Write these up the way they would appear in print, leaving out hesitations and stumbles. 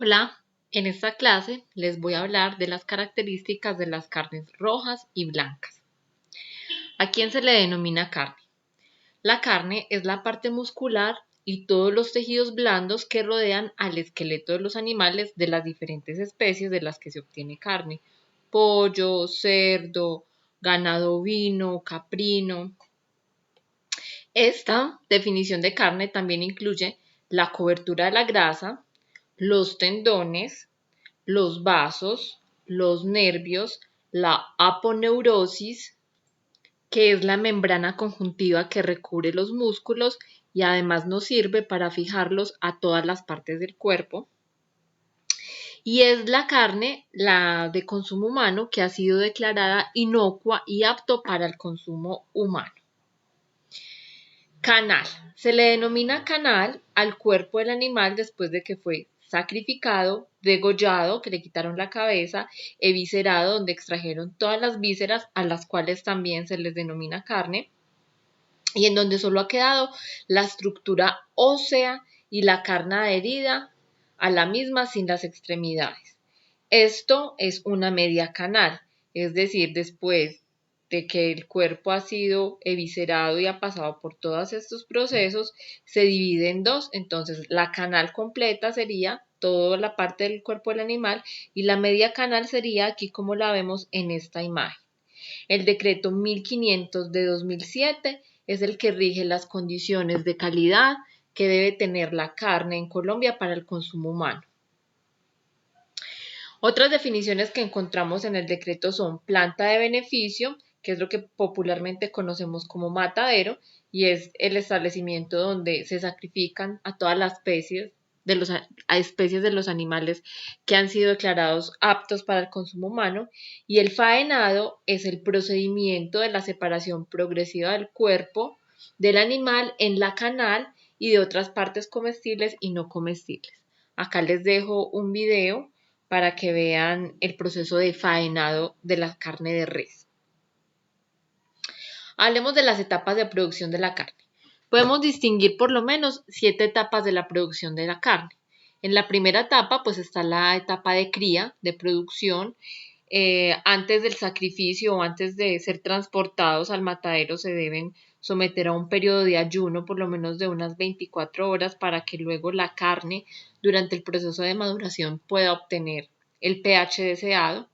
Hola, en esta clase les voy a hablar de las características de las carnes rojas y blancas. ¿A quién se le denomina carne? La carne es la parte muscular y todos los tejidos blandos que rodean al esqueleto de los animales de las diferentes especies de las que se obtiene carne: pollo, cerdo, ganado ovino, caprino. Esta definición de carne también incluye la cobertura de la grasa, los tendones, los vasos, los nervios, la aponeurosis, que es la membrana conjuntiva que recubre los músculos y además nos sirve para fijarlos a todas las partes del cuerpo. Y es la carne, la de consumo humano, que ha sido declarada inocua y apto para el consumo humano. Canal. Se le denomina canal al cuerpo del animal después de que fue sacrificado, degollado, que le quitaron la cabeza, eviscerado, donde extrajeron todas las vísceras, a las cuales también se les denomina carne, y en donde solo ha quedado la estructura ósea y la carne adherida a la misma sin las extremidades. Esto es una media canal, es decir, después de que el cuerpo ha sido eviscerado y ha pasado por todos estos procesos, se divide en dos. Entonces, la canal completa sería toda la parte del cuerpo del animal y la media canal sería aquí como la vemos en esta imagen. El decreto 1500 de 2007 es el que rige las condiciones de calidad que debe tener la carne en Colombia para el consumo humano. Otras definiciones que encontramos en el decreto son planta de beneficio, que es lo que popularmente conocemos como matadero, y es el establecimiento donde se sacrifican a todas las especies de los animales que han sido declarados aptos para el consumo humano. Y el faenado es el procedimiento de la separación progresiva del cuerpo del animal en la canal y de otras partes comestibles y no comestibles. Acá les dejo un video para que vean el proceso de faenado de la carne de res. Hablemos de las etapas de producción de la carne. Podemos distinguir por lo menos 7 etapas de la producción de la carne. En la primera etapa, pues está la etapa de cría, de producción. Antes del sacrificio o antes de ser transportados al matadero se deben someter a un periodo de ayuno por lo menos de unas 24 horas para que luego la carne durante el proceso de maduración pueda obtener el pH deseado.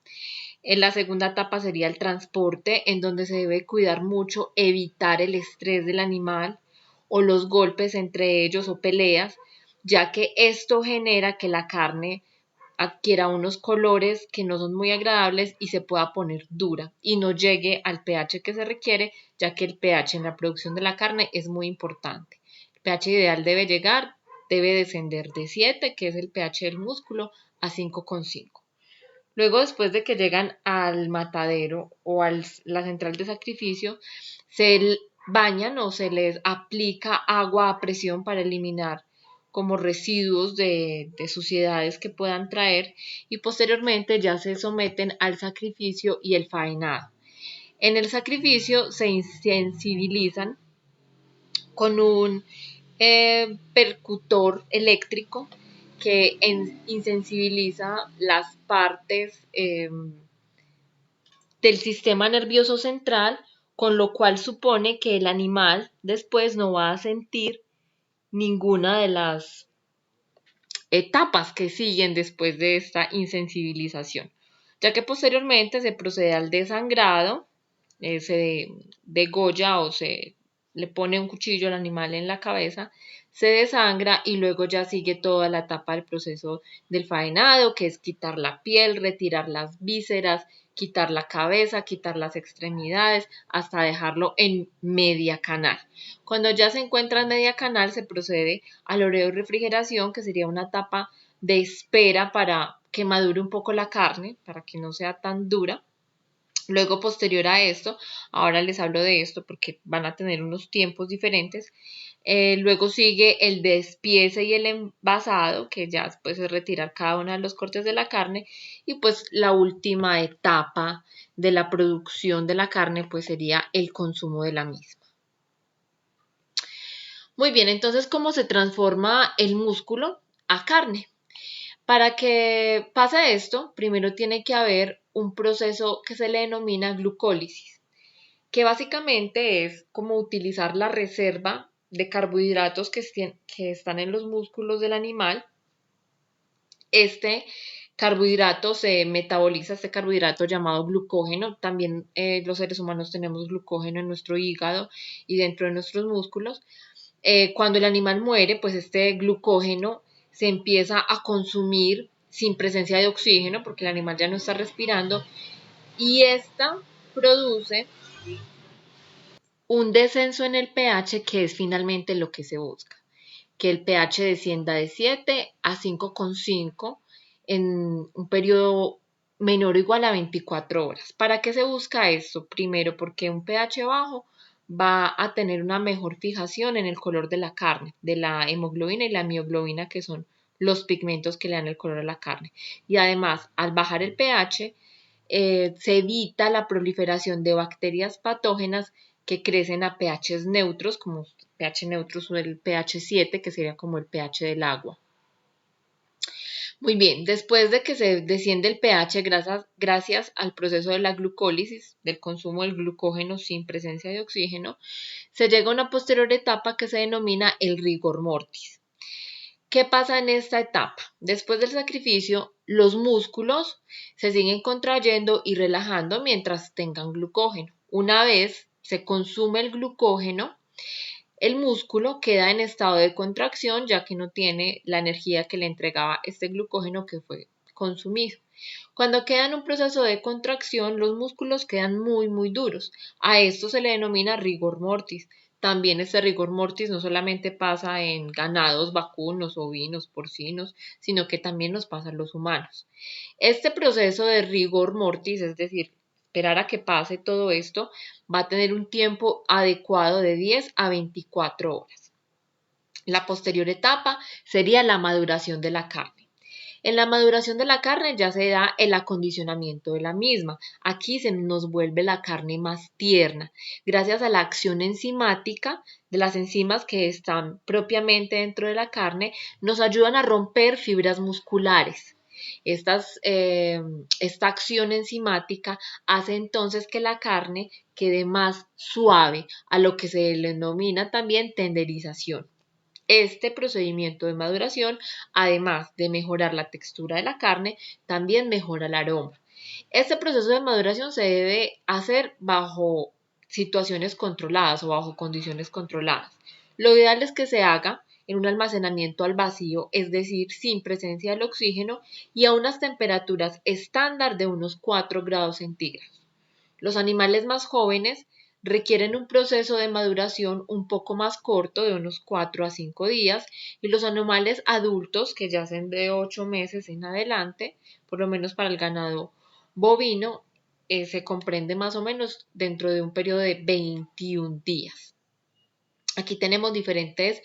En la segunda etapa sería el transporte, en donde se debe cuidar mucho, evitar el estrés del animal o los golpes entre ellos o peleas, ya que esto genera que la carne adquiera unos colores que no son muy agradables y se pueda poner dura y no llegue al pH que se requiere, ya que el pH en la producción de la carne es muy importante. El pH ideal debe descender de 7, que es el pH del músculo, a 5,5. Luego, después de que llegan al matadero o a la central de sacrificio, se bañan o se les aplica agua a presión para eliminar como residuos de suciedades que puedan traer, y posteriormente ya se someten al sacrificio y el faenado. En el sacrificio se insensibilizan con un percutor eléctrico que insensibiliza las partes del sistema nervioso central, con lo cual supone que el animal después no va a sentir ninguna de las etapas que siguen después de esta insensibilización, ya que posteriormente se procede al desangrado, se degolla o se le pone un cuchillo al animal en la cabeza, se desangra y luego ya sigue toda la etapa del proceso del faenado, que es quitar la piel, retirar las vísceras, quitar la cabeza, quitar las extremidades, hasta dejarlo en media canal. Cuando ya se encuentra en media canal, se procede al oreo y refrigeración, que sería una etapa de espera para que madure un poco la carne, para que no sea tan dura. Luego, posterior a esto, ahora les hablo de esto porque van a tener unos tiempos diferentes. Luego sigue el despiece y el envasado, que ya después es retirar cada uno de los cortes de la carne. Y pues la última etapa de la producción de la carne pues sería el consumo de la misma. Muy bien, entonces, ¿cómo se transforma el músculo a carne? Para que pase esto, primero tiene que haber un proceso que se le denomina glucólisis, que básicamente es como utilizar la reserva de carbohidratos que están en los músculos del animal. Este carbohidrato se metaboliza, este carbohidrato llamado glucógeno. También los seres humanos tenemos glucógeno en nuestro hígado y dentro de nuestros músculos. Cuando el animal muere, pues este glucógeno se empieza a consumir sin presencia de oxígeno porque el animal ya no está respirando y esta produce un descenso en el pH, que es finalmente lo que se busca, que el pH descienda de 7 a 5,5 en un periodo menor o igual a 24 horas. ¿Para qué se busca esto? Primero, porque un pH bajo va a tener una mejor fijación en el color de la carne, de la hemoglobina y la mioglobina, que son los pigmentos que le dan el color a la carne. Y además, al bajar el pH, se evita la proliferación de bacterias patógenas que crecen a pHs neutros, como pH neutro o el pH 7, que sería como el pH del agua. Muy bien, después de que se desciende el pH gracias al proceso de la glucólisis, del consumo del glucógeno sin presencia de oxígeno, se llega a una posterior etapa que se denomina el rigor mortis. ¿Qué pasa en esta etapa? Después del sacrificio, los músculos se siguen contrayendo y relajando mientras tengan glucógeno. Una vez se consume el glucógeno, el músculo queda en estado de contracción ya que no tiene la energía que le entregaba este glucógeno que fue consumido. Cuando queda en un proceso de contracción, los músculos quedan muy duros. A esto se le denomina rigor mortis. También este rigor mortis no solamente pasa en ganados vacunos, ovinos, porcinos, sino que también nos pasa a los humanos. Este proceso de rigor mortis, es decir, esperar a que pase todo esto, va a tener un tiempo adecuado de 10 a 24 horas. La posterior etapa sería la maduración de la carne. En la maduración de la carne ya se da el acondicionamiento de la misma. Aquí se nos vuelve la carne más tierna, gracias a la acción enzimática de las enzimas que están propiamente dentro de la carne, nos ayudan a romper fibras musculares. Esta acción enzimática hace entonces que la carne quede más suave, a lo que se le denomina también tenderización. Este procedimiento de maduración, además de mejorar la textura de la carne, también mejora el aroma. Este proceso de maduración se debe hacer bajo situaciones controladas o bajo condiciones controladas. Lo ideal es que se haga en un almacenamiento al vacío, es decir, sin presencia del oxígeno y a unas temperaturas estándar de unos 4 grados centígrados. Los animales más jóvenes requieren un proceso de maduración un poco más corto, de unos 4 a 5 días, y los animales adultos, que yacen de 8 meses en adelante, por lo menos para el ganado bovino, se comprende más o menos dentro de un periodo de 21 días. Aquí tenemos diferentes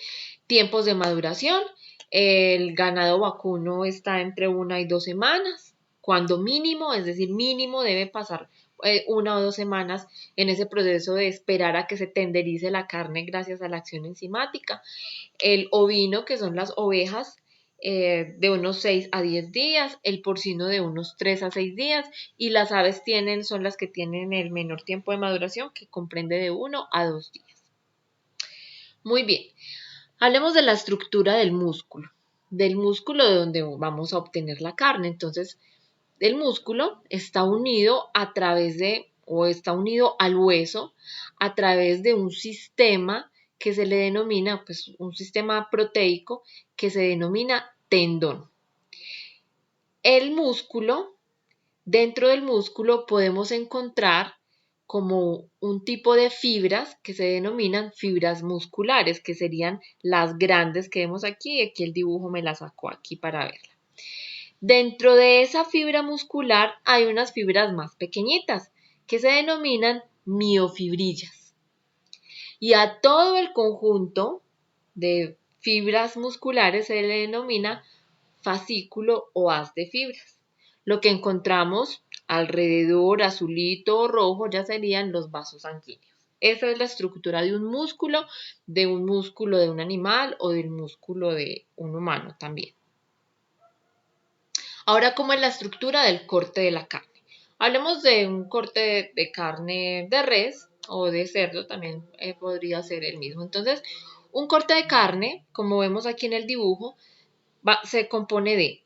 tiempos de maduración. El ganado vacuno está entre 1 y 2 semanas, cuando mínimo, es decir, mínimo debe pasar 1 o 2 semanas en ese proceso de esperar a que se tenderice la carne gracias a la acción enzimática. El ovino, que son las ovejas, de unos 6 a 10 días, el porcino de unos 3 a 6 días y las aves son las que tienen el menor tiempo de maduración, que comprende de 1 a 2 días. Muy bien, hablemos de la estructura del músculo de donde vamos a obtener la carne. Entonces, el músculo está unido está unido al hueso a través de un sistema que se le denomina, pues un sistema proteico que se denomina tendón. El músculo, dentro del músculo podemos encontrar como un tipo de fibras que se denominan fibras musculares, que serían las grandes que vemos aquí. Aquí el dibujo me la sacó aquí para verla. Dentro de esa fibra muscular hay unas fibras más pequeñitas que se denominan miofibrillas. Y a todo el conjunto de fibras musculares se le denomina fascículo o haz de fibras. Lo que encontramos alrededor, azulito o rojo, ya serían los vasos sanguíneos. Esa es la estructura de un músculo de un animal o del músculo de un humano también. Ahora, ¿cómo es la estructura del corte de la carne? Hablemos de un corte de carne de res o de cerdo, también podría ser el mismo. Entonces, un corte de carne, como vemos aquí en el dibujo, se compone de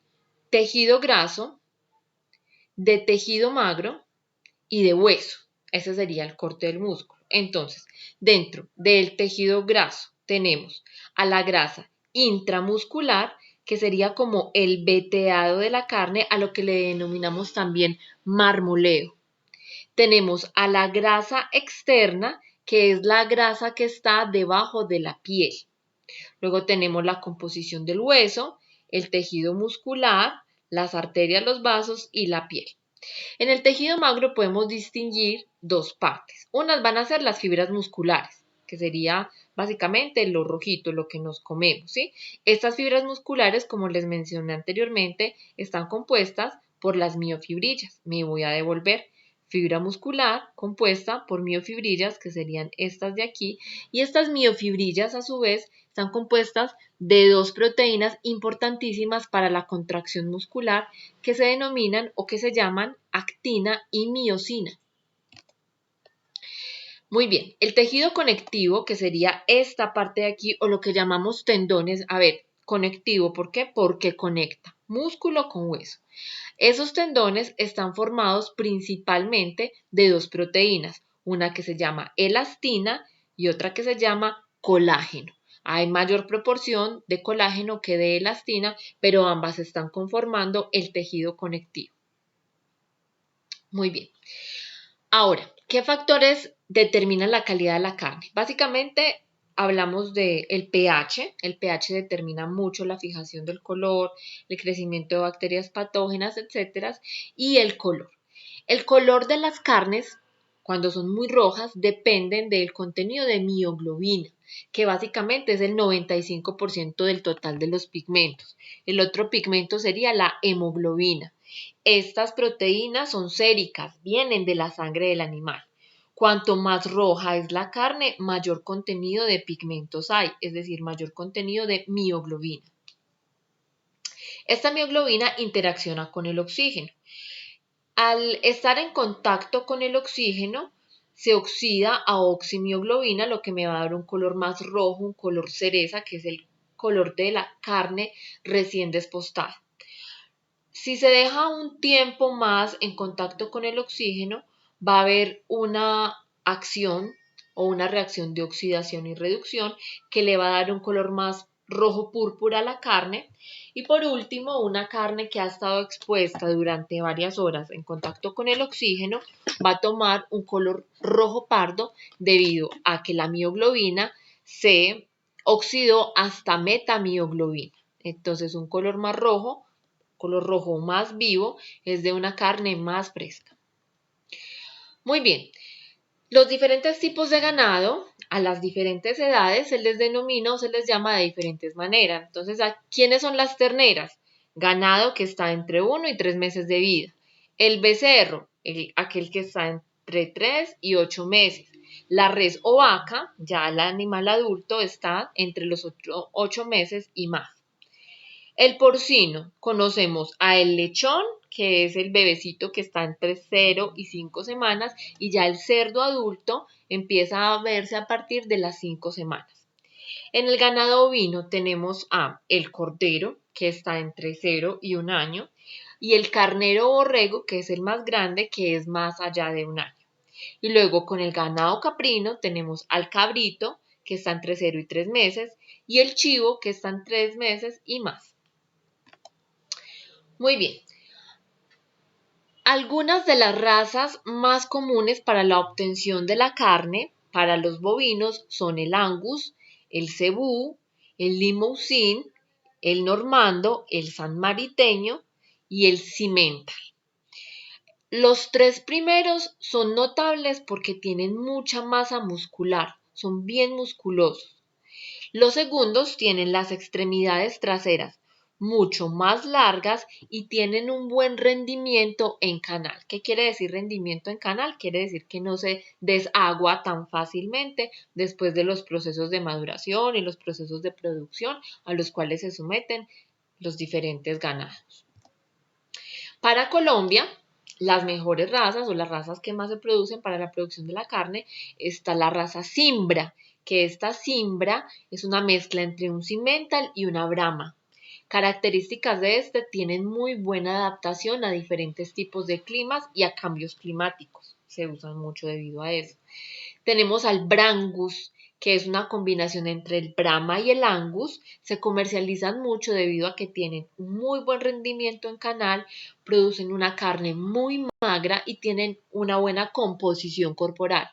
tejido graso, de tejido magro y de hueso. Ese sería el corte del músculo. Entonces, dentro del tejido graso tenemos a la grasa intramuscular, que sería como el veteado de la carne, a lo que le denominamos también marmoleo. Tenemos a la grasa externa, que es la grasa que está debajo de la piel. Luego tenemos la composición del hueso, el tejido muscular, las arterias, los vasos y la piel. En el tejido magro podemos distinguir dos partes. Unas van a ser las fibras musculares, que sería básicamente lo rojito, lo que nos comemos, ¿sí? Estas fibras musculares, como les mencioné anteriormente, están compuestas por las miofibrillas. Me voy a devolver. Fibra muscular compuesta por miofibrillas, que serían estas de aquí, y estas miofibrillas a su vez están compuestas de dos proteínas importantísimas para la contracción muscular que se denominan o que se llaman actina y miosina. Muy bien, el tejido conectivo, que sería esta parte de aquí, o lo que llamamos tendones, a ver, conectivo, ¿por qué? Porque conecta músculo con hueso. Esos tendones están formados principalmente de dos proteínas, una que se llama elastina y otra que se llama colágeno. Hay mayor proporción de colágeno que de elastina, pero ambas están conformando el tejido conectivo. Muy bien. Ahora, ¿qué factores determinan la calidad de la carne? Básicamente hablamos del pH. El pH determina mucho la fijación del color, el crecimiento de bacterias patógenas, etc. Y el color. El color de las carnes, cuando son muy rojas, dependen del contenido de mioglobina, que básicamente es el 95% del total de los pigmentos. El otro pigmento sería la hemoglobina. Estas proteínas son séricas, vienen de la sangre del animal. Cuanto más roja es la carne, mayor contenido de pigmentos hay, es decir, mayor contenido de mioglobina. Esta mioglobina interacciona con el oxígeno. Al estar en contacto con el oxígeno, se oxida a oximioglobina, lo que me va a dar un color más rojo, un color cereza, que es el color de la carne recién despostada. Si se deja un tiempo más en contacto con el oxígeno, va a haber una acción o una reacción de oxidación y reducción que le va a dar un color más rojo púrpura a la carne. Y por último, una carne que ha estado expuesta durante varias horas en contacto con el oxígeno va a tomar un color rojo pardo debido a que la mioglobina se oxidó hasta metamioglobina. Entonces, un color más rojo, color rojo más vivo, es de una carne más fresca. Muy bien, los diferentes tipos de ganado, a las diferentes edades, se les denomina o se les llama de diferentes maneras. Entonces, ¿quiénes son las terneras? Ganado que está entre 1 y 3 meses de vida. El becerro, aquel que está entre 3 y 8 meses. La res o vaca, ya el animal adulto, está entre los 8 meses y más. El porcino, conocemos a el lechón, que es el bebecito que está entre 0 y 5 semanas, y ya el cerdo adulto empieza a verse a partir de las 5 semanas. En el ganado ovino tenemos a el cordero, que está entre 0 y 1 año, y el carnero borrego, que es el más grande, que es más allá de 1 año. Y luego con el ganado caprino tenemos al cabrito, que está entre 0 y 3 meses, y el chivo, que está en 3 meses y más. Muy bien. Algunas de las razas más comunes para la obtención de la carne para los bovinos son el Angus, el Cebú, el Limousin, el Normando, el Sanmariteño y el Simmental. Los tres primeros son notables porque tienen mucha masa muscular, son bien musculosos. Los segundos tienen las extremidades traseras mucho más largas y tienen un buen rendimiento en canal. ¿Qué quiere decir rendimiento en canal? Quiere decir que no se desagua tan fácilmente después de los procesos de maduración y los procesos de producción a los cuales se someten los diferentes ganados. Para Colombia, las mejores razas o las razas que más se producen para la producción de la carne está la raza Zimbra, que esta Zimbra es una mezcla entre un Simmental y una Brahma. Características de este tienen muy buena adaptación a diferentes tipos de climas y a cambios climáticos. Se usan mucho debido a eso. Tenemos al Brangus, que es una combinación entre el Brahma y el Angus. Se comercializan mucho debido a que tienen un muy buen rendimiento en canal, producen una carne muy magra y tienen una buena composición corporal.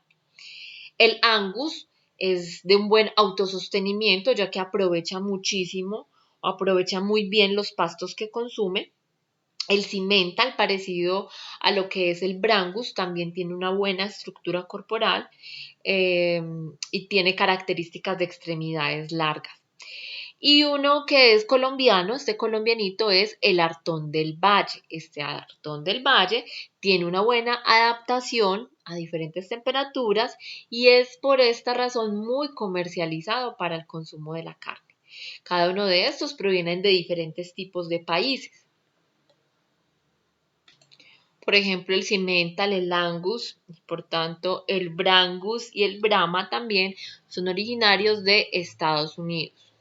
El Angus es de un buen autosostenimiento, ya que aprovecha muchísimo, aprovecha muy bien los pastos que consume. El Simmental, parecido a lo que es el Brangus, también tiene una buena estructura corporal y tiene características de extremidades largas. Y uno que es colombiano, este colombianito es el Artón del Valle. Este Artón del Valle tiene una buena adaptación a diferentes temperaturas y es por esta razón muy comercializado para el consumo de la carne. Cada uno de estos provienen de diferentes tipos de países. Por ejemplo, el Simmental, el Angus, por tanto, el Brangus y el Brahma también son originarios de Estados Unidos.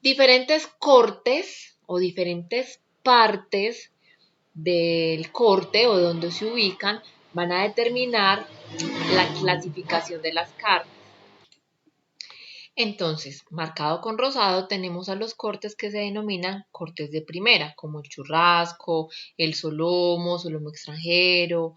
Diferentes cortes o diferentes partes del corte o donde se ubican van a determinar la clasificación de las carnes. Entonces, marcado con rosado tenemos a los cortes que se denominan cortes de primera, como el churrasco, el solomo, solomo extranjero,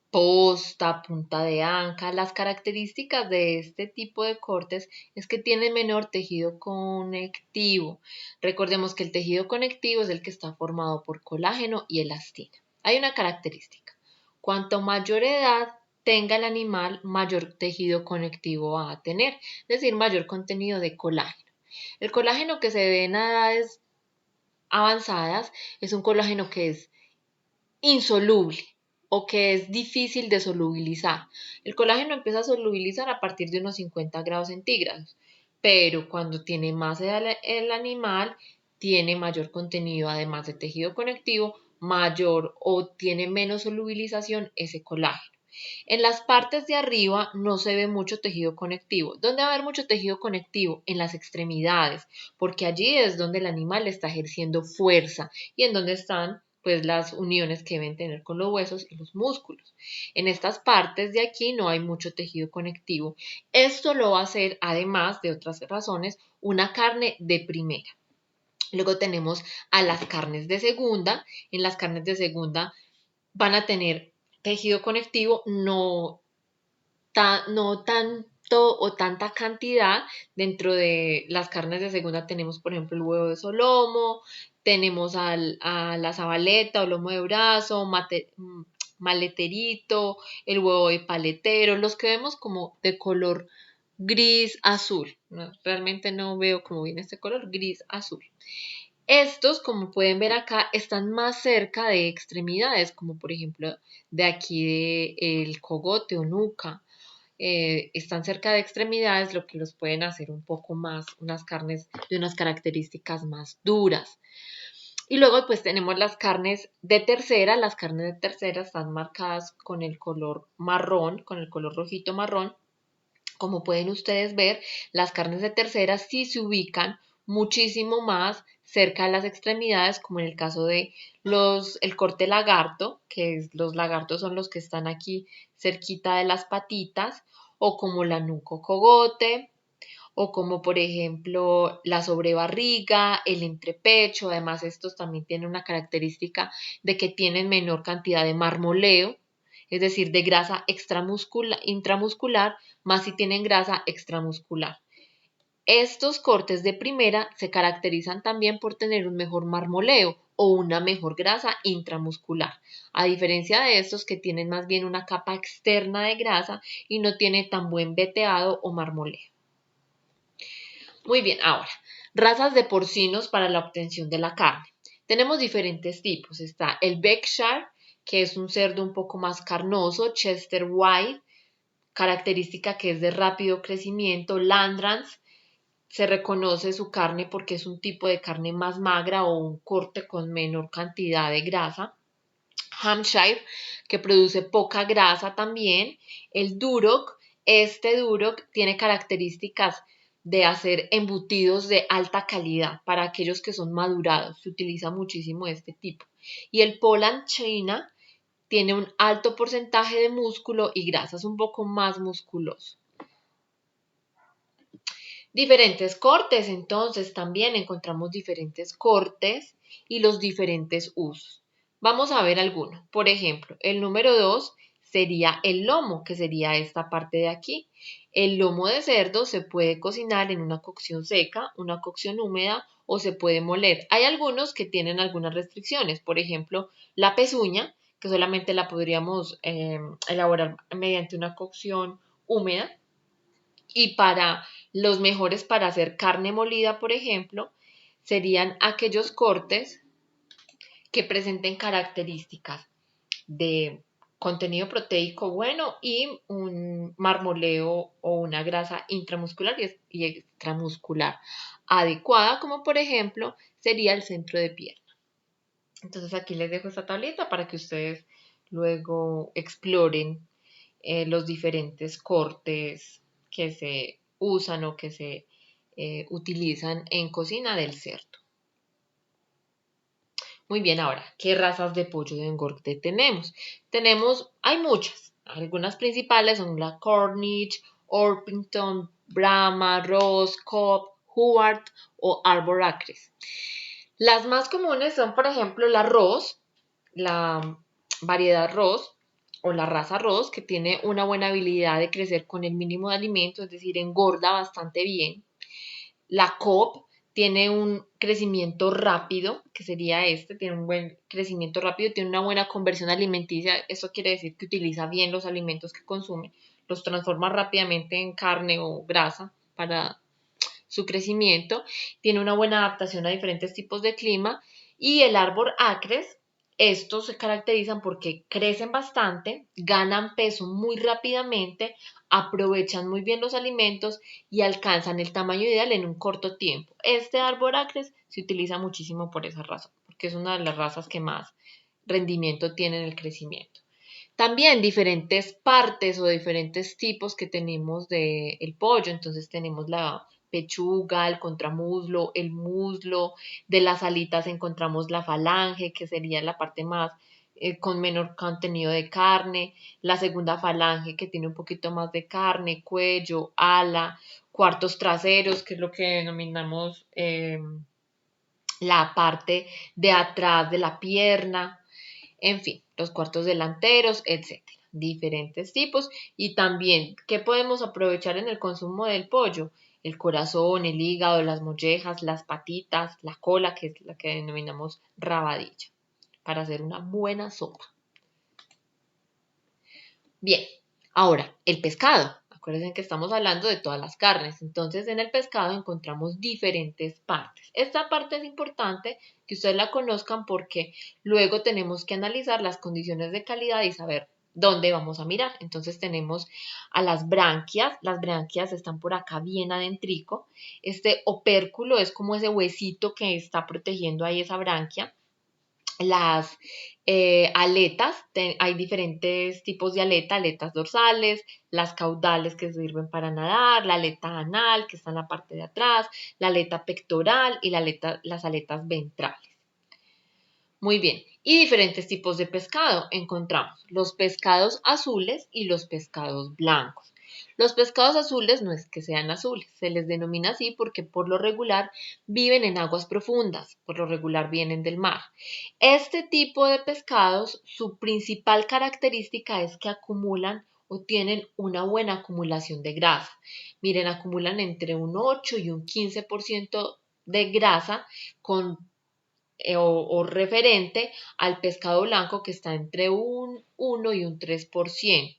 posta, punta de anca. Las características de este tipo de cortes es que tienen menor tejido conectivo. Recordemos que el tejido conectivo es el que está formado por colágeno y elastina. Hay una característica. Cuanto mayor edad tenga el animal, mayor tejido conectivo va a tener, es decir, mayor contenido de colágeno. El colágeno que se ve en edades avanzadas es un colágeno que es insoluble o que es difícil de solubilizar. El colágeno empieza a solubilizar a partir de unos 50 grados centígrados, pero cuando tiene más edad el animal, tiene mayor contenido, además de tejido conectivo, mayor o tiene menos solubilización ese colágeno. En las partes de arriba no se ve mucho tejido conectivo. ¿Dónde va a haber mucho tejido conectivo? En las extremidades, porque allí es donde el animal está ejerciendo fuerza y en donde están pues las uniones que deben tener con los huesos y los músculos. En estas partes de aquí no hay mucho tejido conectivo. Esto lo va a hacer, además de otras razones, una carne de primera. Luego tenemos a las carnes de segunda. En las carnes de segunda van a tener tejido conectivo, no tanto o tanta cantidad. Dentro de las carnes de segunda tenemos, por ejemplo, el huevo de solomo, tenemos a la zabaleta o lomo de brazo, maleterito, el huevo de paletero, los que vemos como de color gris azul. No, realmente no veo cómo viene este color gris azul. Estos, como pueden ver acá, están más cerca de extremidades, como por ejemplo de aquí el cogote o nuca. Están cerca de extremidades, lo que los pueden hacer un poco más, unas carnes de unas características más duras. Y luego pues tenemos las carnes de tercera. Las carnes de tercera están marcadas con el color marrón, con el color rojito marrón. Como pueden ustedes ver, las carnes de tercera sí se ubican muchísimo más cerca de las extremidades, como en el caso de el corte lagarto, los lagartos son los que están aquí cerquita de las patitas, o como la nuco cogote, o como por ejemplo la sobrebarriga, el entrepecho. Además, estos también tienen una característica de que tienen menor cantidad de marmoleo, es decir, de grasa intramuscular, más si tienen grasa extramuscular. Estos cortes de primera se caracterizan también por tener un mejor marmoleo o una mejor grasa intramuscular, a diferencia de estos que tienen más bien una capa externa de grasa y no tiene tan buen veteado o marmoleo. Muy bien, ahora, razas de porcinos para la obtención de la carne. Tenemos diferentes tipos. Está el Berkshire, que es un cerdo un poco más carnoso, Chester White, característica que es de rápido crecimiento, Landrans, se reconoce su carne porque es un tipo de carne más magra o un corte con menor cantidad de grasa. Hampshire, que produce poca grasa también. El Duroc, este Duroc tiene características de hacer embutidos de alta calidad para aquellos que son madurados. Se utiliza muchísimo este tipo. Y el Poland China tiene un alto porcentaje de músculo y grasa, es un poco más musculoso. Diferentes cortes, entonces también encontramos diferentes cortes y los diferentes usos. Vamos a ver algunos. Por ejemplo, el número 2 sería el lomo, que sería esta parte de aquí. El lomo de cerdo se puede cocinar en una cocción seca, una cocción húmeda o se puede moler. Hay algunos que tienen algunas restricciones, por ejemplo, la pezuña, que solamente la podríamos elaborar mediante una cocción húmeda. Y para los mejores para hacer carne molida, por ejemplo, serían aquellos cortes que presenten características de contenido proteico bueno y un marmoleo o una grasa intramuscular y extramuscular adecuada, como por ejemplo sería el centro de pierna. Entonces aquí les dejo esta tablita para que ustedes luego exploren los diferentes cortes que se usan o que se utilizan en cocina del cerdo. Muy bien, ahora, ¿qué razas de pollo de engorde tenemos? Hay muchas. Algunas principales son la Cornish, Orpington, Brahma, Ross, Cobb, Hubbard o Arbor Acres. Las más comunes son, por ejemplo, la Ross, la variedad Ross o la raza Ross, que tiene una buena habilidad de crecer con el mínimo de alimento, es decir, engorda bastante bien. La Cobb tiene un crecimiento rápido, que sería tiene un buen crecimiento rápido, tiene una buena conversión alimenticia. Eso quiere decir que utiliza bien los alimentos que consume, los transforma rápidamente en carne o grasa para su crecimiento, tiene una buena adaptación a diferentes tipos de clima. Y el árbol acres, estos se caracterizan porque crecen bastante, ganan peso muy rápidamente, aprovechan muy bien los alimentos y alcanzan el tamaño ideal en un corto tiempo. Este árbol acres se utiliza muchísimo por esa razón, porque es una de las razas que más rendimiento tiene en el crecimiento. También diferentes partes o diferentes tipos que tenemos del pollo. Entonces tenemos la pechuga, el contramuslo, el muslo. De las alitas encontramos la falange, que sería la parte más con menor contenido de carne. La segunda falange, que tiene un poquito más de carne, cuello, ala, cuartos traseros, que es lo que denominamos la parte de atrás de la pierna. En fin, los cuartos delanteros, etcétera. Diferentes tipos. Y también, ¿qué podemos aprovechar en el consumo del pollo? El corazón, el hígado, las mollejas, las patitas, la cola, que es la que denominamos rabadilla, para hacer una buena sopa. Bien, ahora, el pescado. Acuérdense que estamos hablando de todas las carnes. Entonces, en el pescado encontramos diferentes partes. Esta parte es importante que ustedes la conozcan porque luego tenemos que analizar las condiciones de calidad y saber dónde vamos a mirar. Entonces, tenemos a las branquias. Las branquias están por acá bien adentrico. Este opérculo es como ese huesito que está protegiendo ahí esa branquia. Las aletas, hay diferentes tipos de aletas dorsales, las caudales que sirven para nadar, la aleta anal que está en la parte de atrás, la aleta pectoral y las aletas ventrales. Muy bien, y diferentes tipos de pescado. Encontramos los pescados azules y los pescados blancos. Los pescados azules no es que sean azules, se les denomina así porque por lo regular viven en aguas profundas, por lo regular vienen del mar. Este tipo de pescados, su principal característica es que acumulan o tienen una buena acumulación de grasa. Miren, acumulan entre un 8 y un 15% de grasa o referente al pescado blanco que está entre un 1 y un 3%.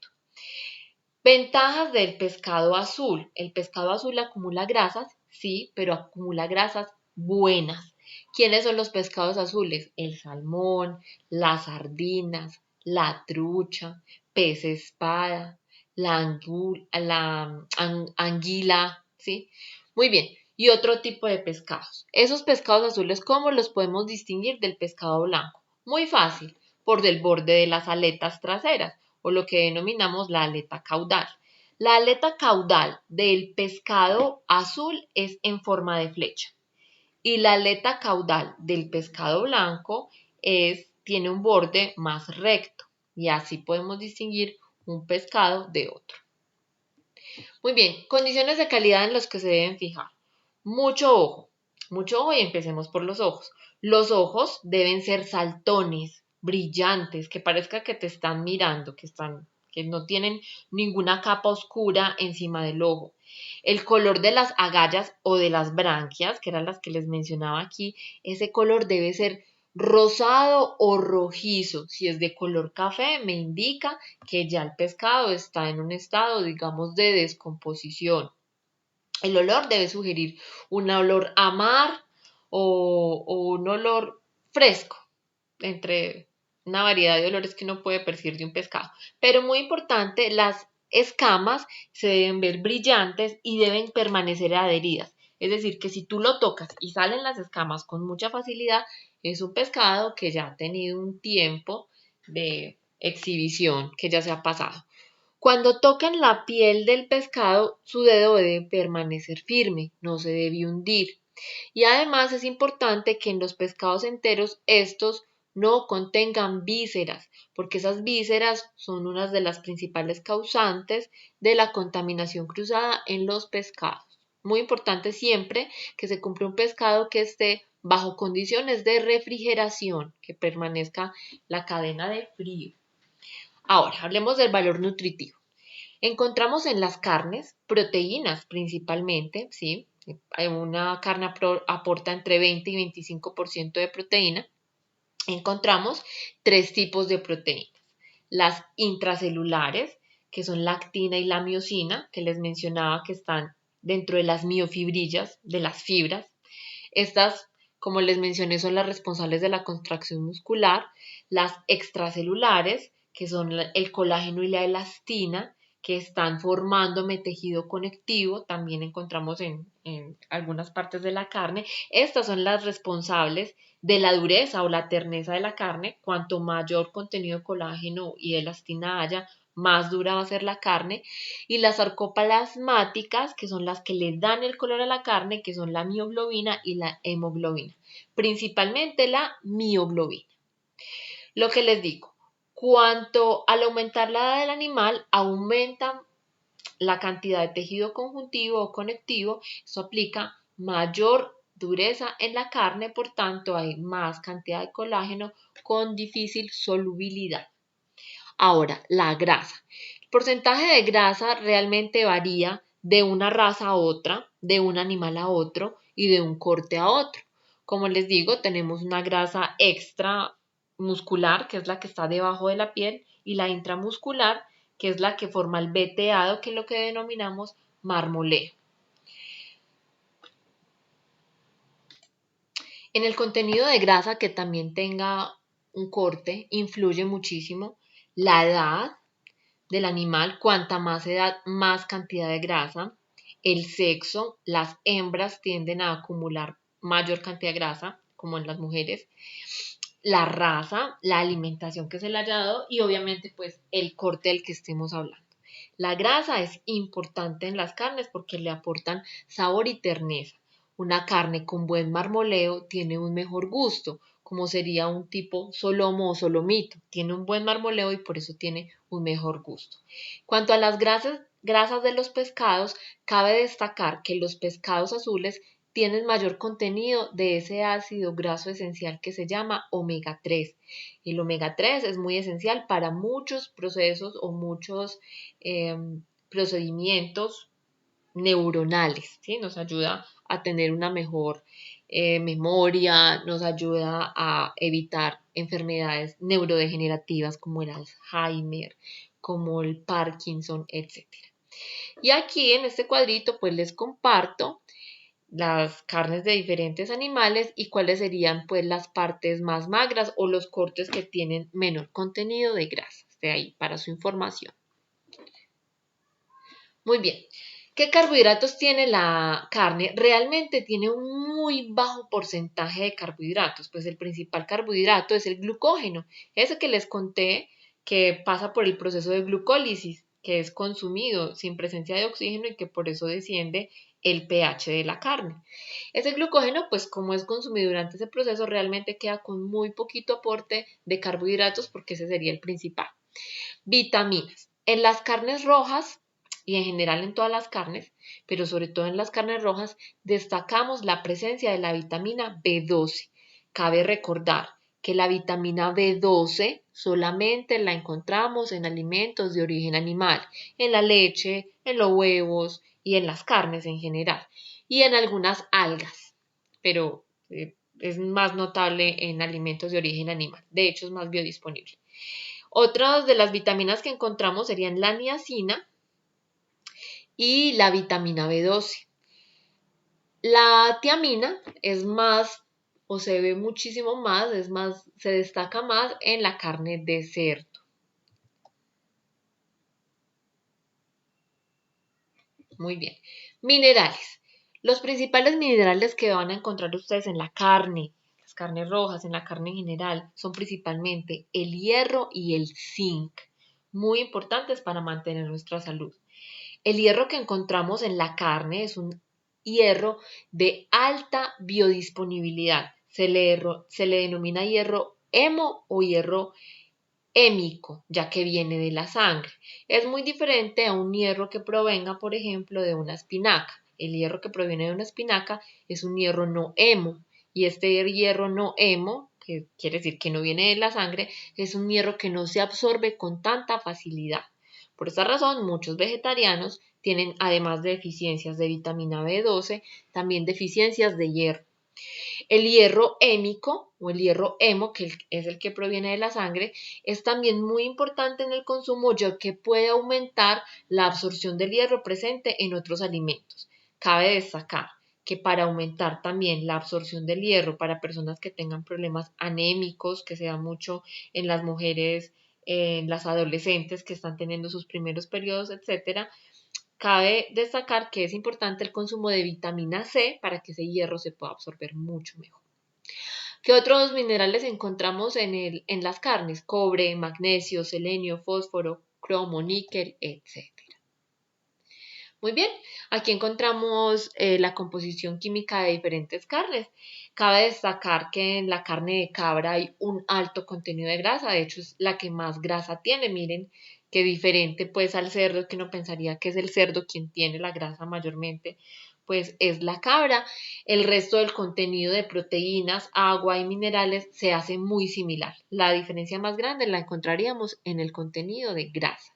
Ventajas del pescado azul. El pescado azul acumula grasas, sí, pero acumula grasas buenas. ¿Quiénes son los pescados azules? El salmón, las sardinas, la trucha, pez espada, la anguila, ¿sí? Muy bien. y otro tipo de pescados. Esos pescados azules, ¿cómo los podemos distinguir del pescado blanco? Muy fácil, por el borde de las aletas traseras, o lo que denominamos la aleta caudal. La aleta caudal del pescado azul es en forma de flecha y la aleta caudal del pescado blanco tiene un borde más recto y así podemos distinguir un pescado de otro. Muy bien, condiciones de calidad en los que se deben fijar. Mucho ojo y empecemos por los ojos. Los ojos deben ser saltones, brillantes, que parezca que te están mirando, que no tienen ninguna capa oscura encima del ojo. El color de las agallas o de las branquias, que eran las que les mencionaba aquí, ese color debe ser rosado o rojizo. Si es de color café, me indica que ya el pescado está en un estado, digamos, de descomposición. El olor debe sugerir un olor a mar o un olor fresco, entre una variedad de olores que uno puede percibir de un pescado. Pero muy importante, las escamas se deben ver brillantes y deben permanecer adheridas. Es decir, que si tú lo tocas y salen las escamas con mucha facilidad, es un pescado que ya ha tenido un tiempo de exhibición, que ya se ha pasado. Cuando toquen la piel del pescado, su dedo debe permanecer firme, no se debe hundir. Y además es importante que en los pescados enteros estos no contengan vísceras, porque esas vísceras son una de las principales causantes de la contaminación cruzada en los pescados. Muy importante siempre que se compre un pescado que esté bajo condiciones de refrigeración, que permanezca la cadena de frío. Ahora, hablemos del valor nutritivo. Encontramos en las carnes proteínas principalmente, ¿sí? Una carne aporta entre 20 y 25% de proteína. Encontramos tres tipos de proteínas. Las intracelulares, que son la actina y la miosina, que les mencionaba que están dentro de las miofibrillas, de las fibras. Estas, como les mencioné, son las responsables de la contracción muscular. Las extracelulares, que son el colágeno y la elastina, que están formándome tejido conectivo, también encontramos en algunas partes de la carne. Estas son las responsables de la dureza o la terneza de la carne. Cuanto mayor contenido de colágeno y elastina haya, más dura va a ser la carne. Y las sarcoplasmáticas, que son las que le dan el color a la carne, que son la mioglobina y la hemoglobina. Principalmente la mioglobina. Lo que les digo, cuanto al aumentar la edad del animal, aumenta la cantidad de tejido conjuntivo o conectivo. Eso aplica mayor dureza en la carne, por tanto hay más cantidad de colágeno con difícil solubilidad. Ahora, la grasa. El porcentaje de grasa realmente varía de una raza a otra, de un animal a otro y de un corte a otro. Como les digo, tenemos una grasa extramuscular, que es la que está debajo de la piel, y la intramuscular, que es la que forma el veteado, que es lo que denominamos marmoleo. En el contenido de grasa que también tenga un corte, influye muchísimo la edad del animal, cuanta más edad, más cantidad de grasa. El sexo, las hembras tienden a acumular mayor cantidad de grasa, como en las mujeres. La raza, la alimentación que se le haya dado y obviamente pues el corte del que estemos hablando. La grasa es importante en las carnes porque le aportan sabor y terneza. Una carne con buen marmoleo tiene un mejor gusto, como sería un tipo solomo o solomito. Tiene un buen marmoleo y por eso tiene un mejor gusto. Cuanto a las grasas de los pescados, cabe destacar que los pescados azules tienen mayor contenido de ese ácido graso esencial que se llama omega 3. El omega 3 es muy esencial para muchos procesos o muchos procedimientos neuronales, ¿sí? Nos ayuda a tener una mejor memoria, nos ayuda a evitar enfermedades neurodegenerativas como el Alzheimer, como el Parkinson, etc. Y aquí en este cuadrito pues les comparto las carnes de diferentes animales y cuáles serían pues las partes más magras o los cortes que tienen menor contenido de grasa. De ahí para su información. Muy bien. ¿Qué carbohidratos tiene la carne? Realmente tiene un muy bajo porcentaje de carbohidratos, pues el principal carbohidrato es el glucógeno, ese que les conté que pasa por el proceso de glucólisis, que es consumido sin presencia de oxígeno y que por eso desciende el pH de la carne. Ese glucógeno, pues como es consumido durante ese proceso, realmente queda con muy poquito aporte de carbohidratos porque ese sería el principal. Vitaminas. En las carnes rojas y en general en todas las carnes, pero sobre todo en las carnes rojas, destacamos la presencia de la vitamina B12. Cabe recordar que la vitamina B12 solamente la encontramos en alimentos de origen animal, en la leche, en los huevos y en las carnes en general, y en algunas algas, pero es más notable en alimentos de origen animal. De hecho, es más biodisponible. Otras de las vitaminas que encontramos serían la niacina y la vitamina B12. La tiamina es más, o se ve muchísimo más, es más, se destaca más en la carne de cerdo. Muy bien. Minerales. Los principales minerales que van a encontrar ustedes en la carne, las carnes rojas, en la carne en general, son principalmente el hierro y el zinc, muy importantes para mantener nuestra salud. El hierro que encontramos en la carne es un hierro de alta biodisponibilidad. Se le denomina hierro hemo o hierro hémico, ya que viene de la sangre. Es muy diferente a un hierro que provenga, por ejemplo, de una espinaca. El hierro que proviene de una espinaca es un hierro no hemo. Y este hierro no hemo, que quiere decir que no viene de la sangre, es un hierro que no se absorbe con tanta facilidad. Por esta razón, muchos vegetarianos tienen, además de deficiencias de vitamina B12, también deficiencias de hierro. El hierro hémico o el hierro hemo, que es el que proviene de la sangre, es también muy importante en el consumo ya que puede aumentar la absorción del hierro presente en otros alimentos. Cabe destacar que para aumentar también la absorción del hierro para personas que tengan problemas anémicos, que se da mucho en las mujeres, en las adolescentes que están teniendo sus primeros periodos, etcétera, cabe destacar que es importante el consumo de vitamina C para que ese hierro se pueda absorber mucho mejor. ¿Qué otros minerales encontramos en las carnes? Cobre, magnesio, selenio, fósforo, cromo, níquel, etc. Muy bien, aquí encontramos la composición química de diferentes carnes. Cabe destacar que en la carne de cabra hay un alto contenido de grasa, de hecho es la que más grasa tiene. Miren qué diferente pues al cerdo, que uno pensaría que es el cerdo quien tiene la grasa mayormente, pues es la cabra. El resto del contenido de proteínas, agua y minerales se hace muy similar. La diferencia más grande la encontraríamos en el contenido de grasa.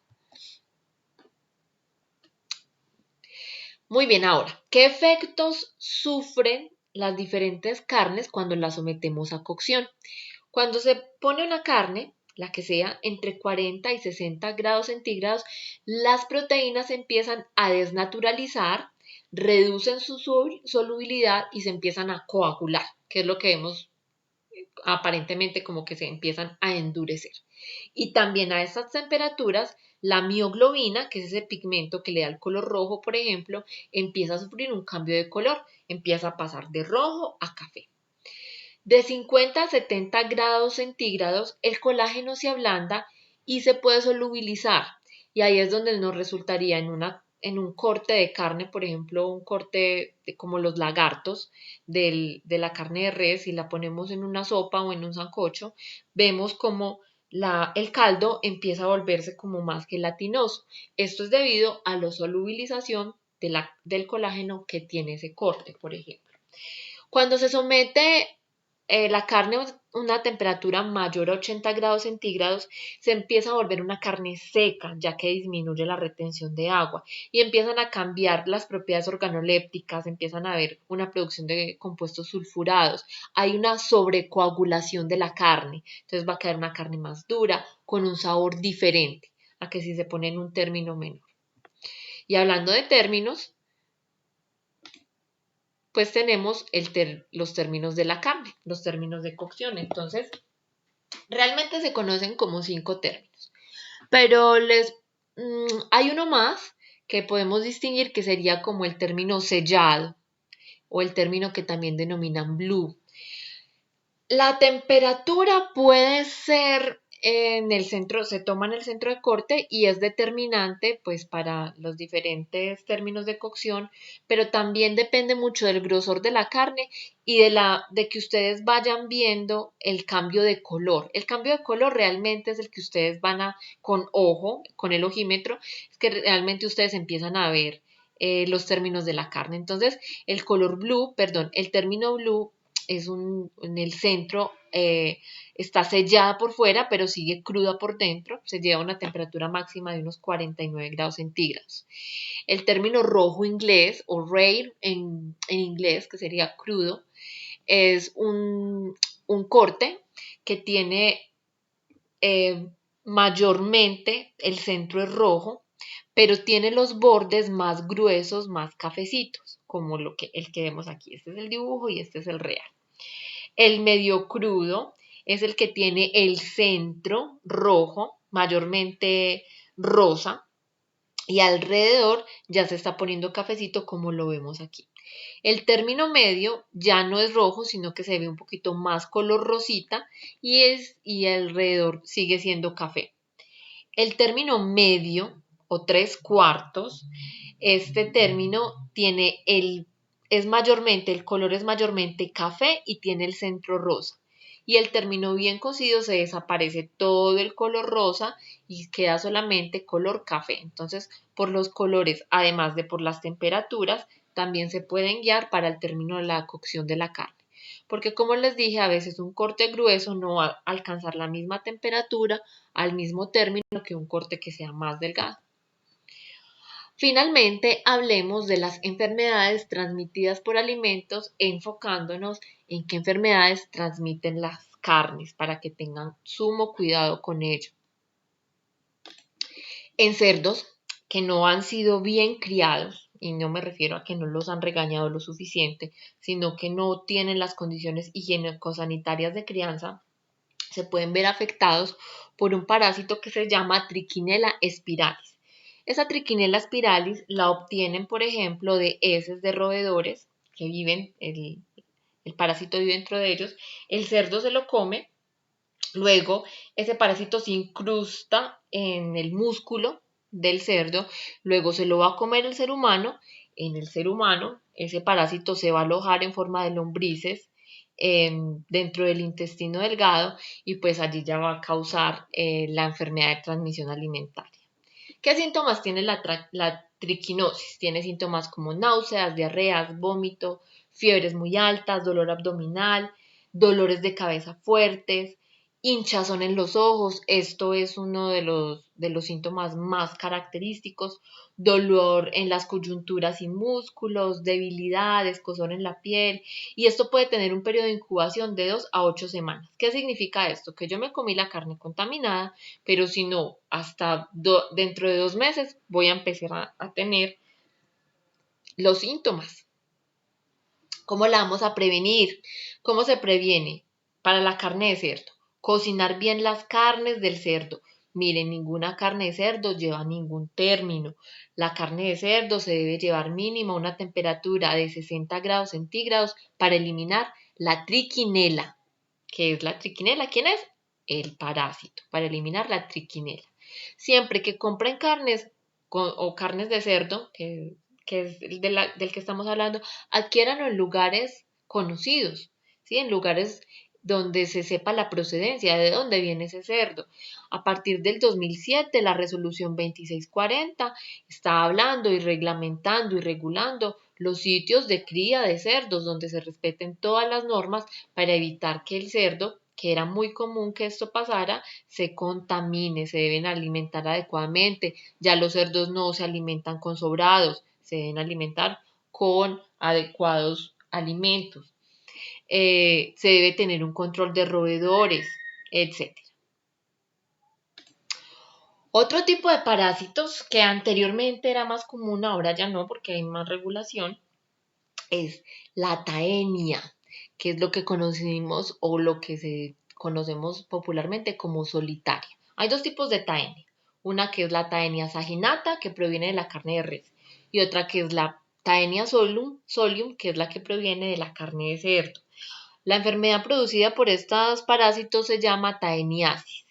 Muy bien, ahora, ¿qué efectos sufren las diferentes carnes cuando las sometemos a cocción? Cuando se pone una carne, la que sea, entre 40 y 60 grados centígrados, las proteínas empiezan a desnaturalizar, reducen su solubilidad y se empiezan a coagular, que es lo que vemos aparentemente como que se empiezan a endurecer. Y también a estas temperaturas, la mioglobina, que es ese pigmento que le da el color rojo, por ejemplo, empieza a sufrir un cambio de color, empieza a pasar de rojo a café. De 50 a 70 grados centígrados, el colágeno se ablanda y se puede solubilizar. Y ahí es donde nos resultaría en un corte de carne, por ejemplo, un corte como los lagartos de la carne de res, y la ponemos en una sopa o en un sancocho, vemos como el caldo empieza a volverse como más gelatinoso. Esto es debido a la solubilización del colágeno que tiene ese corte, por ejemplo. Cuando se somete la carne a una temperatura mayor a 80 grados centígrados, se empieza a volver una carne seca, ya que disminuye la retención de agua y empiezan a cambiar las propiedades organolépticas, empiezan a haber una producción de compuestos sulfurados, hay una sobrecoagulación de la carne, entonces va a quedar una carne más dura, con un sabor diferente a que si se pone en un término menor. Y hablando de términos, pues tenemos los términos de la carne, los términos de cocción. Entonces, realmente se conocen como 5 términos, pero hay uno más que podemos distinguir que sería como el término sellado o el término que también denominan blue. La temperatura puede ser en el centro, se toma en el centro de corte y es determinante pues para los diferentes términos de cocción, pero también depende mucho del grosor de la carne y de que ustedes vayan viendo el cambio de color. El cambio de color realmente es el que ustedes van a, con ojo, con el ojímetro, es que realmente ustedes empiezan a ver los términos de la carne. Entonces, el color blue, perdón, el término blue en el centro, está sellada por fuera, pero sigue cruda por dentro. Se lleva a una temperatura máxima de unos 49 grados centígrados. El término rojo inglés o rare en inglés, que sería crudo, es un corte que tiene mayormente el centro es rojo, pero tiene los bordes más gruesos, más cafecitos, como el que vemos aquí. Este es el dibujo y este es el real. El medio crudo es el que tiene el centro rojo, mayormente rosa, y alrededor ya se está poniendo cafecito como lo vemos aquí. El término medio ya no es rojo, sino que se ve un poquito más color rosita y alrededor sigue siendo café. El término medio o 3/4, este término el color es mayormente café y tiene el centro rosa. Y el término bien cocido se desaparece todo el color rosa y queda solamente color café. Entonces, por los colores, además de por las temperaturas, también se pueden guiar para el término de la cocción de la carne. Porque como les dije, a veces un corte grueso no va a alcanzar la misma temperatura al mismo término que un corte que sea más delgado. Finalmente, hablemos de las enfermedades transmitidas por alimentos, enfocándonos en qué enfermedades transmiten las carnes para que tengan sumo cuidado con ello. En cerdos que no han sido bien criados, y no me refiero a que no los han regañado lo suficiente, sino que no tienen las condiciones higiénico-sanitarias de crianza, se pueden ver afectados por un parásito que se llama Trichinella spiralis. Esa Trichinella spiralis la obtienen, por ejemplo, de heces de roedores que viven, el parásito vive dentro de ellos, el cerdo se lo come, luego ese parásito se incrusta en el músculo del cerdo, luego se lo va a comer el ser humano, en el ser humano ese parásito se va a alojar en forma de lombrices dentro del intestino delgado y pues allí ya va a causar la enfermedad de transmisión alimentaria. ¿Qué síntomas tiene la triquinosis? Tiene síntomas como náuseas, diarreas, vómito, fiebres muy altas, dolor abdominal, dolores de cabeza fuertes, hinchazón en los ojos, esto es uno de los síntomas más característicos, dolor en las coyunturas y músculos, debilidad, escozor en la piel, y esto puede tener un periodo de incubación de 2 a 8 semanas. ¿Qué significa esto? Que yo me comí la carne contaminada, pero si no, hasta dentro de 2 meses voy a empezar a tener los síntomas. ¿Cómo la vamos a prevenir? ¿Cómo se previene? Para la carne de cerdo, cocinar bien las carnes del cerdo. Miren, ninguna carne de cerdo lleva ningún término. La carne de cerdo se debe llevar mínimo a una temperatura de 60 grados centígrados para eliminar la trichinela. ¿Qué es la trichinela? ¿Quién es? El parásito, para eliminar la trichinela. Siempre que compren carnes o carnes de cerdo, que es del que estamos hablando, adquiéranlo en lugares conocidos, ¿sí? En lugares donde se sepa la procedencia, de dónde viene ese cerdo. A partir del 2007, la resolución 2640 está hablando y reglamentando y regulando los sitios de cría de cerdos donde se respeten todas las normas para evitar que el cerdo, que era muy común que esto pasara, se contamine, se deben alimentar adecuadamente. Ya los cerdos no se alimentan con sobrados, se deben alimentar con adecuados alimentos. Se debe tener un control de roedores, etc. Otro tipo de parásitos que anteriormente era más común, ahora ya no porque hay más regulación, es la taenia, que es lo que conocimos o lo que conocemos popularmente como solitaria. Hay dos tipos de taenia, Una que es la Taenia saginata, que proviene de la carne de res, y otra que es la Taenia solium, que es la que proviene de la carne de cerdo. La enfermedad producida por estos parásitos se llama taeniasis.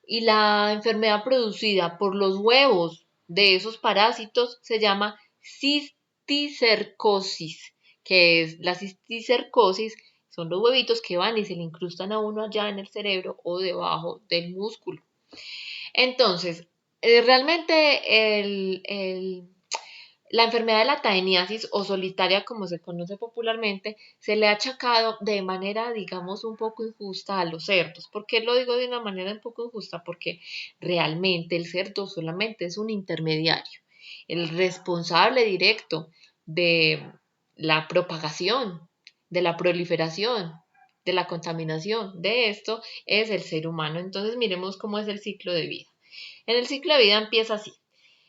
Y la enfermedad producida por los huevos de esos parásitos se llama cisticercosis, que es la cisticercosis, son los huevitos que van y se le incrustan a uno allá en el cerebro o debajo del músculo. Entonces, realmente la enfermedad de la taeniasis o solitaria, como se conoce popularmente, se le ha achacado de manera, digamos, un poco injusta a los cerdos. ¿Por qué lo digo de una manera un poco injusta? Porque realmente el cerdo solamente es un intermediario. El responsable directo de la propagación, de la proliferación, de la contaminación de esto es el ser humano. Entonces miremos cómo es el ciclo de vida. En el ciclo de vida empieza así.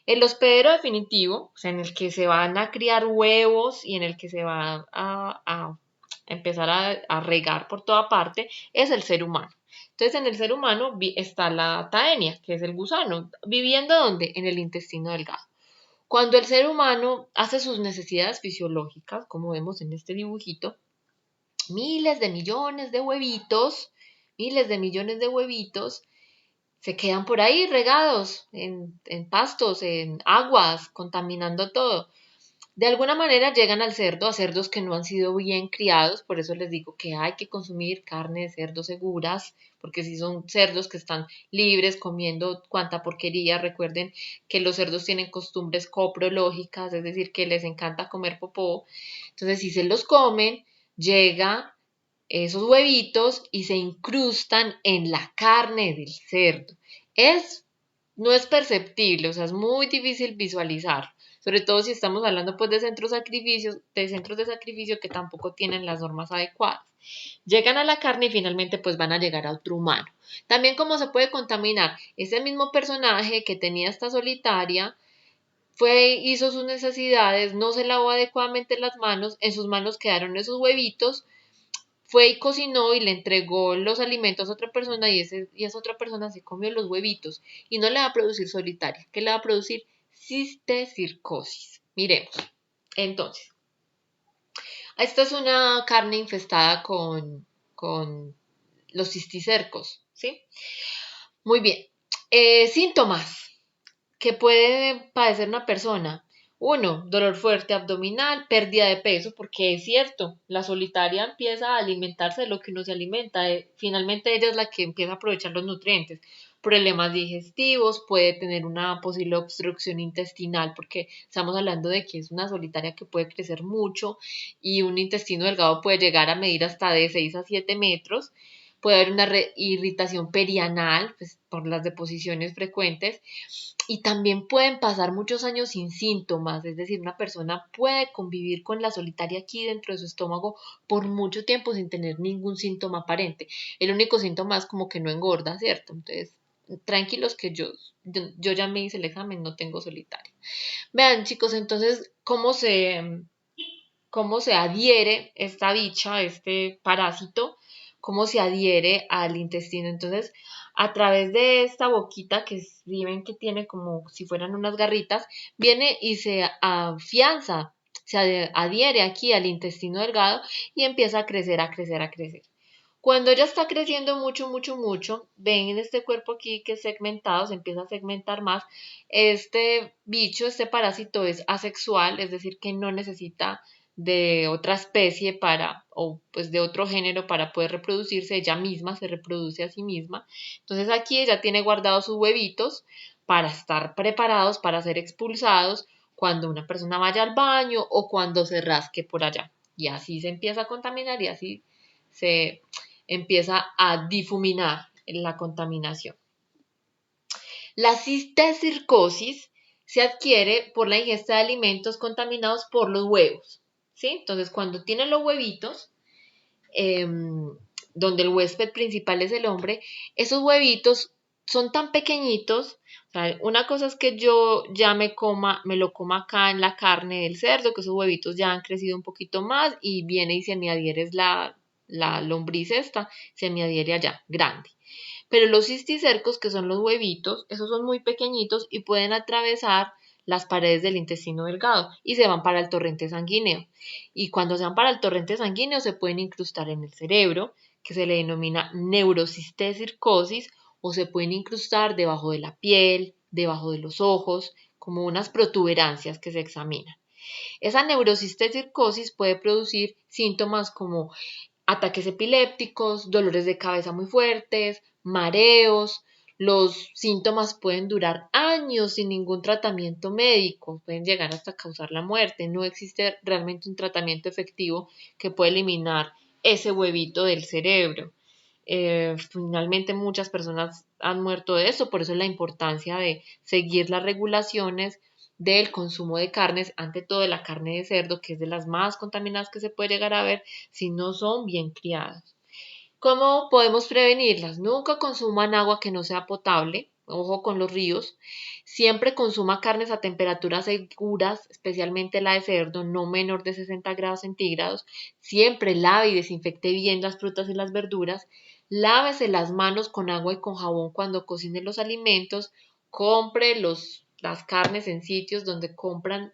El hospedero definitivo, o sea, en el que se van a criar huevos y en el que se va a empezar a regar por toda parte, es el ser humano. Entonces, en el ser humano está la taenia, que es el gusano, viviendo ¿dónde? En el intestino delgado. Cuando el ser humano hace sus necesidades fisiológicas, como vemos en este dibujito, miles de millones de huevitos se quedan por ahí regados en pastos, en aguas, contaminando todo. De alguna manera llegan al cerdo, a cerdos que no han sido bien criados, por eso les digo que hay que consumir carne de cerdo seguras, porque si son cerdos que están libres comiendo cuanta porquería, recuerden que los cerdos tienen costumbres coprológicas, es decir, que les encanta comer popó, entonces si se los comen, llega esos huevitos y se incrustan en la carne del cerdo. No es perceptible, o sea, es muy difícil visualizar, sobre todo si estamos hablando pues de centros de sacrificio que tampoco tienen las normas adecuadas. Llegan a la carne y finalmente pues van a llegar a otro humano. También cómo se puede contaminar, ese mismo personaje que tenía esta solitaria hizo sus necesidades, no se lavó adecuadamente las manos, en sus manos quedaron esos huevitos, fue y cocinó y le entregó los alimentos a otra persona y esa otra persona se comió los huevitos y no le va a producir solitaria, que le va a producir cistecircosis. Miremos. Entonces, esta es una carne infestada con los cisticercos, ¿sí? Muy bien. Síntomas que puede padecer una persona. Uno, dolor fuerte abdominal, pérdida de peso, porque es cierto, la solitaria empieza a alimentarse de lo que uno se alimenta. Finalmente ella es la que empieza a aprovechar los nutrientes. Problemas digestivos, puede tener una posible obstrucción intestinal, porque estamos hablando de que es una solitaria que puede crecer mucho y un intestino delgado puede llegar a medir hasta de 6 a 7 metros. Puede haber una irritación perianal, pues, por las deposiciones frecuentes y también pueden pasar muchos años sin síntomas, es decir, una persona puede convivir con la solitaria aquí dentro de su estómago por mucho tiempo sin tener ningún síntoma aparente. El único síntoma es como que no engorda, ¿cierto? Entonces, tranquilos que yo ya me hice el examen, no tengo solitaria. Vean, chicos, entonces, cómo se adhiere esta bicha, este parásito, cómo se adhiere al intestino. Entonces, a través de esta boquita si ven que tiene como si fueran unas garritas, viene y se afianza, se adhiere aquí al intestino delgado y empieza a crecer, a crecer, a crecer. Cuando ya está creciendo mucho, mucho, mucho, ven en este cuerpo aquí que es segmentado, se empieza a segmentar más. Este bicho, este parásito es asexual, es decir, que no necesita de otra especie o pues de otro género para poder reproducirse, ella misma se reproduce a sí misma. Entonces aquí ella tiene guardados sus huevitos para estar preparados para ser expulsados cuando una persona vaya al baño o cuando se rasque por allá. Y así se empieza a contaminar y así se empieza a difuminar la contaminación. La cistecircosis se adquiere por la ingesta de alimentos contaminados por los huevos, ¿sí? Entonces, cuando tienen los huevitos, donde el huésped principal es el hombre, esos huevitos son tan pequeñitos, o sea, una cosa es que yo ya me lo coma acá en la carne del cerdo, que esos huevitos ya han crecido un poquito más y viene y se me adhiere la lombriz esta, se me adhiere allá, grande. Pero los cisticercos, que son los huevitos, esos son muy pequeñitos y pueden atravesar las paredes del intestino delgado y se van para el torrente sanguíneo. Y cuando se van para el torrente sanguíneo se pueden incrustar en el cerebro, que se le denomina neurocistecircosis, o se pueden incrustar debajo de la piel, debajo de los ojos, como unas protuberancias que se examinan. Esa neurocistecircosis puede producir síntomas como ataques epilépticos, dolores de cabeza muy fuertes, mareos. Los síntomas pueden durar años sin ningún tratamiento médico, pueden llegar hasta causar la muerte. No existe realmente un tratamiento efectivo que pueda eliminar ese huevito del cerebro. Finalmente muchas personas han muerto de eso, por eso es la importancia de seguir las regulaciones del consumo de carnes, ante todo de la carne de cerdo, que es de las más contaminadas que se puede llegar a ver si no son bien criadas. ¿Cómo podemos prevenirlas? Nunca consuman agua que no sea potable, ojo con los ríos. Siempre consuma carnes a temperaturas seguras, especialmente la de cerdo, no menor de 60 grados centígrados. Siempre lave y desinfecte bien las frutas y las verduras. Lávese las manos con agua y con jabón cuando cocine los alimentos. Compre las carnes en sitios donde cumplan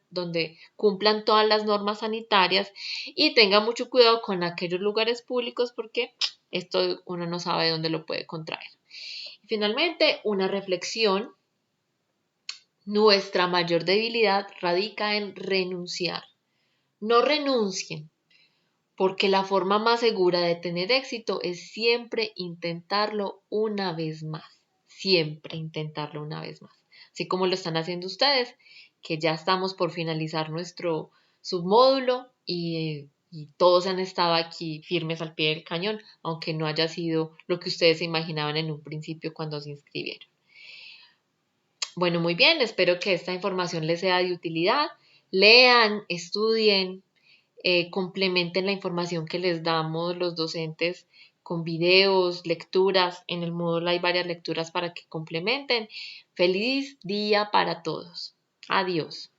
todas las normas sanitarias y tenga mucho cuidado con aquellos lugares públicos porque esto uno no sabe dónde lo puede contraer. Y finalmente, una reflexión. Nuestra mayor debilidad radica en renunciar. No renuncien, porque la forma más segura de tener éxito es siempre intentarlo una vez más. Siempre intentarlo una vez más. Así como lo están haciendo ustedes, que ya estamos por finalizar nuestro submódulo y todos han estado aquí firmes al pie del cañón, aunque no haya sido lo que ustedes se imaginaban en un principio cuando se inscribieron. Bueno, muy bien, espero que esta información les sea de utilidad. Lean, estudien, complementen la información que les damos los docentes con videos, lecturas. En el módulo hay varias lecturas para que complementen. Feliz día para todos. Adiós.